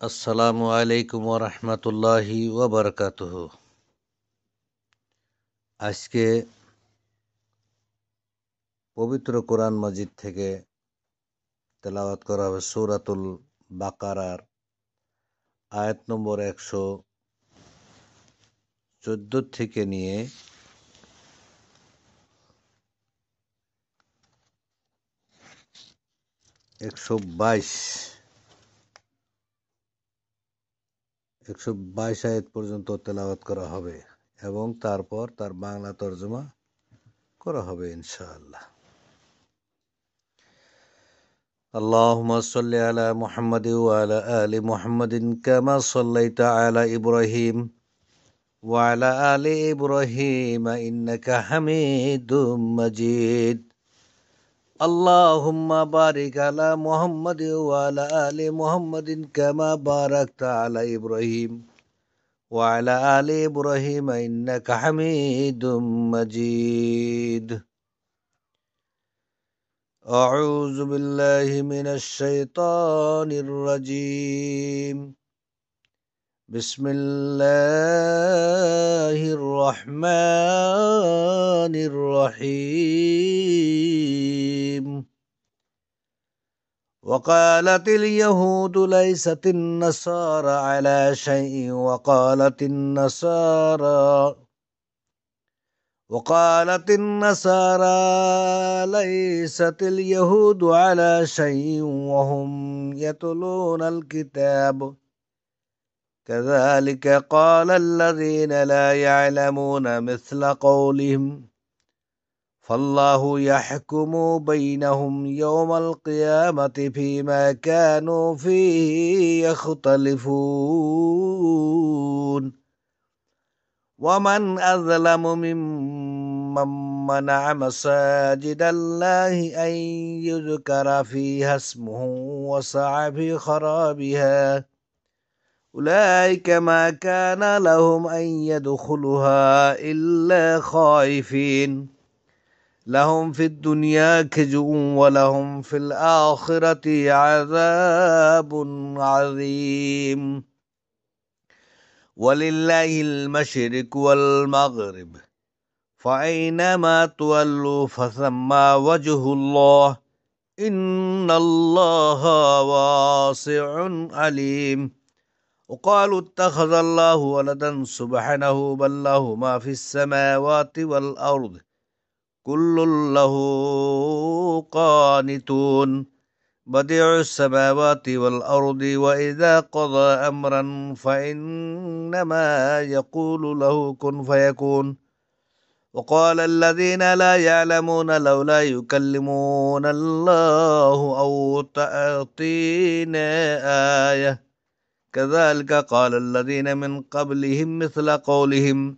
আসসালামু আলাইকুম ওরহমতুল্লাহি ওবরকাতুহ। আজকে পবিত্র কোরআন মাজিদ থেকে তেলাওয়াত করা হবে সূরাতুল বাকারার আয়াত নম্বর 114 থেকে নিয়ে 122 আয়াত পর্যন্ত তেলাওয়াত করা হবে এবং তারপর তার বাংলা তরজমা করা হবে ইনশাআল্লাহ। اللهم صل على محمد وعلى آل محمد كما صليت على إبراهيم وعلى آل إبراهيم إنك حميد مجيد اللهم بارك على محمد وعلى آل محمد كما باركت على إبراهيم وعلى آل إبراهيم إنك حميد مجيد أعوذ بالله من الشيطان الرجيم بسم الله الرحمن الرحيم وقالت اليهود ليست النصارى على شيء وقالت النصارى ليست اليهود على شيء وهم يتلون الكتاب كذلك قال الذين لا يعلمون مثل قولهم فالله يحكم بينهم يوم القيامة فيما كانوا فيه يختلفون ومن أظلم ممن منع مساجد الله أن يذكر فيها اسمه وسعى في خرابها أولئك ما كان لهم أن يدخلوها إلا خائفين لهم في الدنيا خزي ولهم في الآخرة عذاب عظيم ولله المشرق والمغرب فأينما تولوا فثم وجه الله إن الله واسع عليم وقالوا اتخذ الله ولدا سبحانه بل له ما في السماوات والأرض كل له قانتون بديع السماوات والأرض وإذا قضى أمرا فإنما يقول له كن فيكون وقال الذين لا يعلمون لولا يكلمون الله أو تأتينا آية كذلك قال الذين من قبلهم مثل قولهم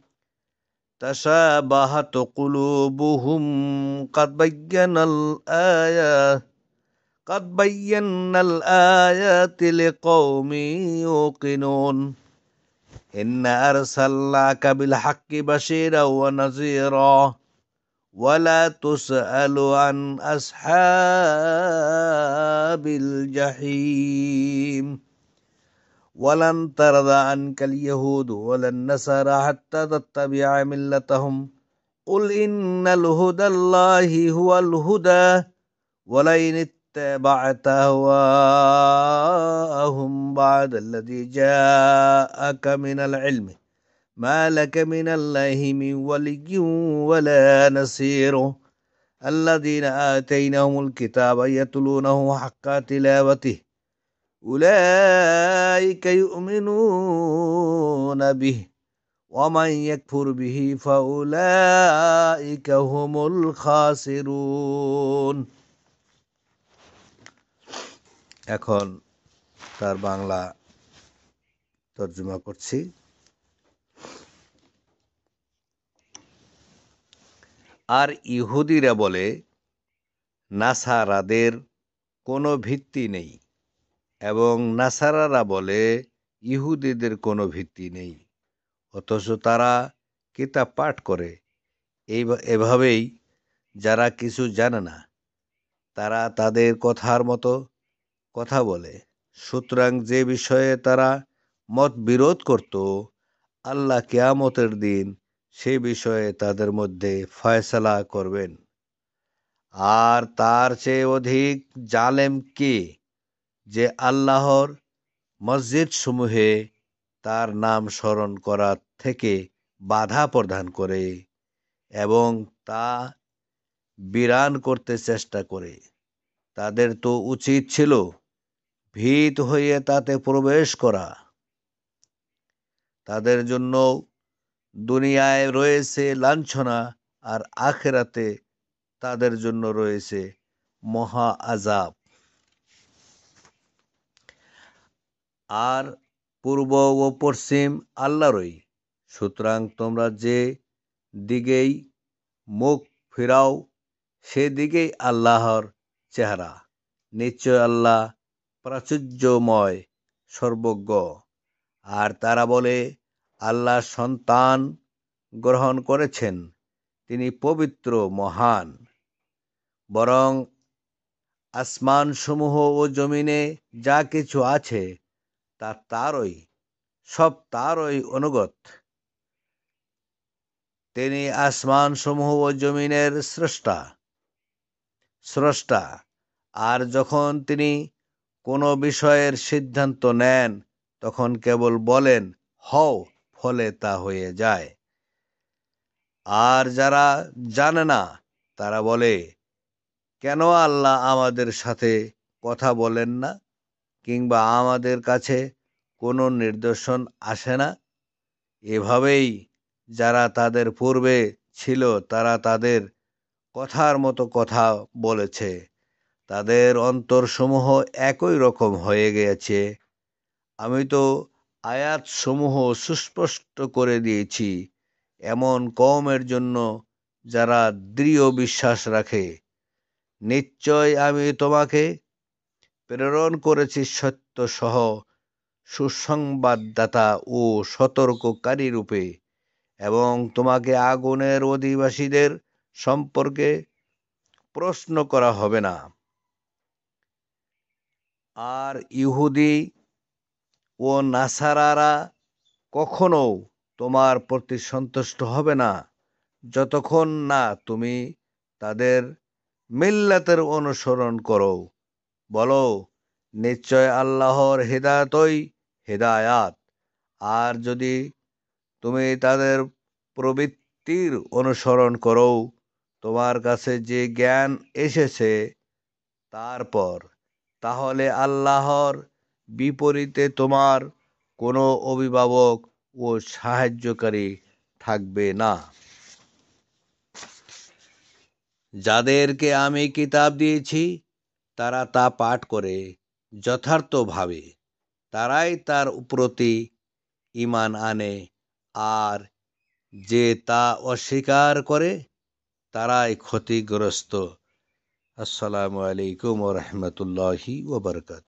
تشابهت قلوبهم قد بينا الآيات لقوم يوقنون إن أرسلناك بالحق بشيرا ونذيرا ولا تسأل عن أصحاب الجحيم ولن ترضى عنك اليهود ولا النصارى حتى تتبع ملتهم قل إن الهدى الله هو الهدى ولئن اتبعت أهواءهم بعد الذي جاءك من العلم ما لك من الله من ولي ولا نصير الذين آتيناهم الكتاب يتلونه حق تلاوته أولئك يؤمنون به ومن يكفر به فأولئك هم الخاسرون এখন তার বাংলা তর্জমা করছি। আর ইহুদিরা বলে নাসারাদের কোনো ভিত্তি নেই এবং নাসারারা বলে ইহুদিদের কোনো ভিত্তি নেই, অথচ তারা কিতাব পাঠ করে। এভাবেই যারা কিছু জানে না তারা তাদের কথার মতো কথা বলে। সুতরাং যে বিষয়ে তারা মত বিরোধ করত, আল্লাহ কিয়ামতের দিন সে বিষয়ে তাদের মধ্যে ফয়সালা করবেন। আর তার চেয়ে অধিক জালেম কে, যে আল্লাহর মসজিদ সমূহে তার নাম স্মরণ করা থেকে বাধা প্রদান করে এবং তা বিরান করতে চেষ্টা করে। তাদের তো উচিত ছিল ভীত হয়ে তাতে প্রবেশ করা। তাদের জন্য দুনিয়ায় রয়েছে লাঞ্ছনা, আর আখিরাতে তাদের জন্য রয়েছে মহা আযাব। আর পূর্ব ও পশ্চিম আল্লাহরই, সুতরাং তোমরা যে দিকেই মুখ ফিরাও সেদিকেই আল্লাহর চেহারা। নিশ্চয় আল্লাহ প্রাচুর্যময়, সর্বজ্ঞ। আর তারা বলে, আল্লাহ সন্তান গ্রহণ করেছেন, তিনি পবিত্র মহান। বরং আসমানসমূহ ও জমিনে যা কিছু আছে তা তারই, সব তারই অনুগত। তিনি আসমানসমূহ ও জমিনের স্রষ্টা। আর যখন তিনি কোনো বিষয়ের সিদ্ধান্ত নেন, তখন কেবল বলেন, হও, ফলে তা হয়ে যায়। আর যারা জানে না তারা বলে, কেন আল্লাহ আমাদের সাথে কথা বলেন না, কিংবা আমাদের কাছে কোনো নিদর্শন আসে না? এভাবেই যারা তাদের পূর্বে ছিল তারা তাদের কথার মতো কথা বলেছে। তাদের অন্তরসমূহ একই রকম হয়ে গিয়েছে। আমি তো আয়াতসমূহ সুস্পষ্ট করে দিয়েছি এমন কওমের জন্য যারা দৃঢ় বিশ্বাস রাখে। নিশ্চয় আমি তোমাকে প্রেরণ করেছি সত্যসহ সুসংবাদদাতা ও সতর্ককারী রূপে, এবং তোমাকে আগুনের অধিবাসীদের সম্পর্কে প্রশ্ন করা হবে না। আর ইহুদি ও নাসারারা কখনো তোমার প্রতি সন্তুষ্ট হবে না, যতক্ষণ না তুমি তাদের মিল্লাতের অনুসরণ করো। বলো, নিশ্চয় আল্লাহর হিদায়াতই হিদায়াত। আর যদি তুমি তাদের প্রবৃত্তির অনুসরণ করো, তোমার কাছে যে জ্ঞান এসেছে তারপর, তাহলে আল্লাহর বিপরীতে তোমার কোনো অভিভাবক ও সাহায্যকারী থাকবে না। যাদেরকে আমি কিতাব দিয়েছি তারা তা পাঠ করে যথার্থভাবে, তারাই তার প্রতি ঈমান আনে, আর যে তা অস্বীকার করে তারাই ক্ষতিগ্রস্ত। আসসালামু আলাইকুম ওয়া রাহমাতুল্লাহি ওয়া বারাকাতুহু।